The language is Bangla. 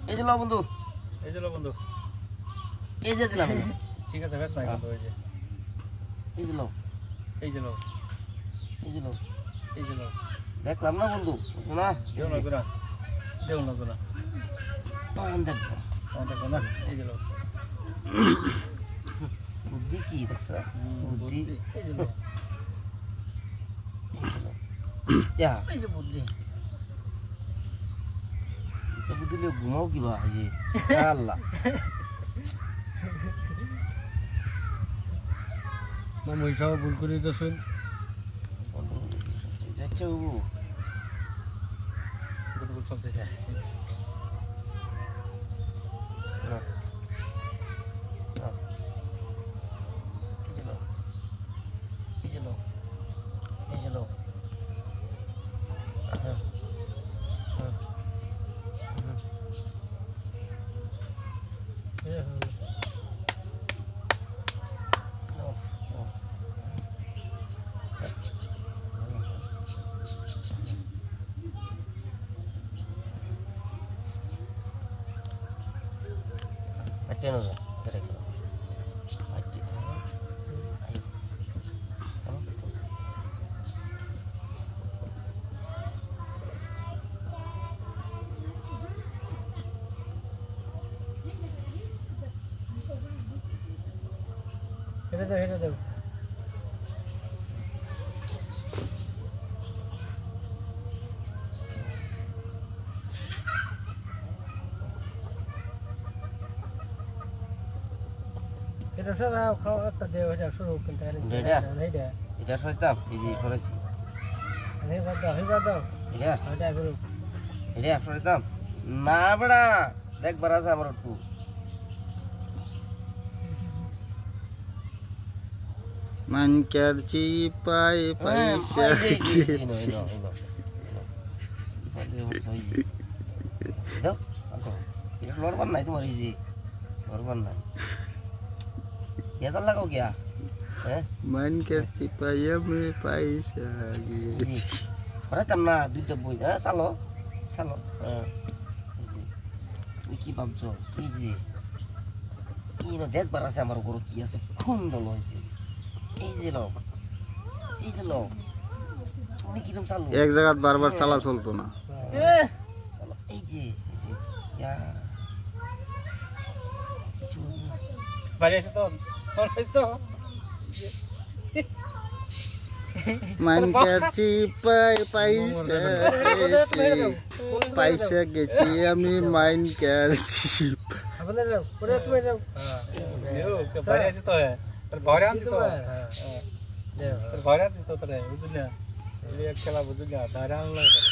এই যে লাও বন্ধু, এই যে লো বন্ধু, এই যে দিলাম, ঠিক আছে বেশ নাই বন্ধু, এই যে লাও, এই যে লো, এই যে লাও, এই যে লো, দেখলাম না বন্ধু না, দেও না গুনা, দেও না গুনা, তখন দেখবো আমাদের গুনা, এই যে লো, বুদ্ধি কি দেখছ, বুদ্ধি এই যে লো, এই যে লাও, যা এই যে বুদ্ধি, বুদ্ধি নিয়ে ঘুমাও কিবা আজি আল্লাহ মামু হিসাব ভুল করে দিতেছেন, যাচ্ছে বাবু ভুল চলতে যায়, Atieno ya, kira. হেঁটে দাও, এটা সরাও, খাও একটা দেও, এটা শুরু কিন্তু এটা সরাইতাম, এই যে সরাইছি এইবার দাও, এটা এটা করো, এটা সরাইতাম না বেড়া, দেখবার আছে আমার একটু মানকার চিপাই পয়সা গেছি লড়বার নাই তোমার, এই যে লড়বার নাই, গেজাল লাগাও গিয়া, হ্যাঁ মানকার চিপাই আমি পয়সা গেছি সরাইতাম না দুইটা বই, হ্যাঁ চালো চালো, হ্যাঁ তুমি কি ভাবছো, কি যে কি না দেখবার আছে আমার গরু কি আছে, খুন দল হয়েছে, এই যে লোক, এই যে লোক, তুমি কিরম চালো এক জায়গা বারবার চালা চলতো না, চালো, এই যে ইয়া কিছু বাড়ি আসে তো, মানকার চিপাই পয়সা গেছি পয়সা গেছি আমি মানকার চিপাই আপনাদের পরে তুমি যাও, বাড়ি আসে তো, তার ঘরে আনছি তো, তার ঘরে আনছি তো, তারে বুঝলি না, এই খেলা বুঝলি না, ঘরে আনলো তারে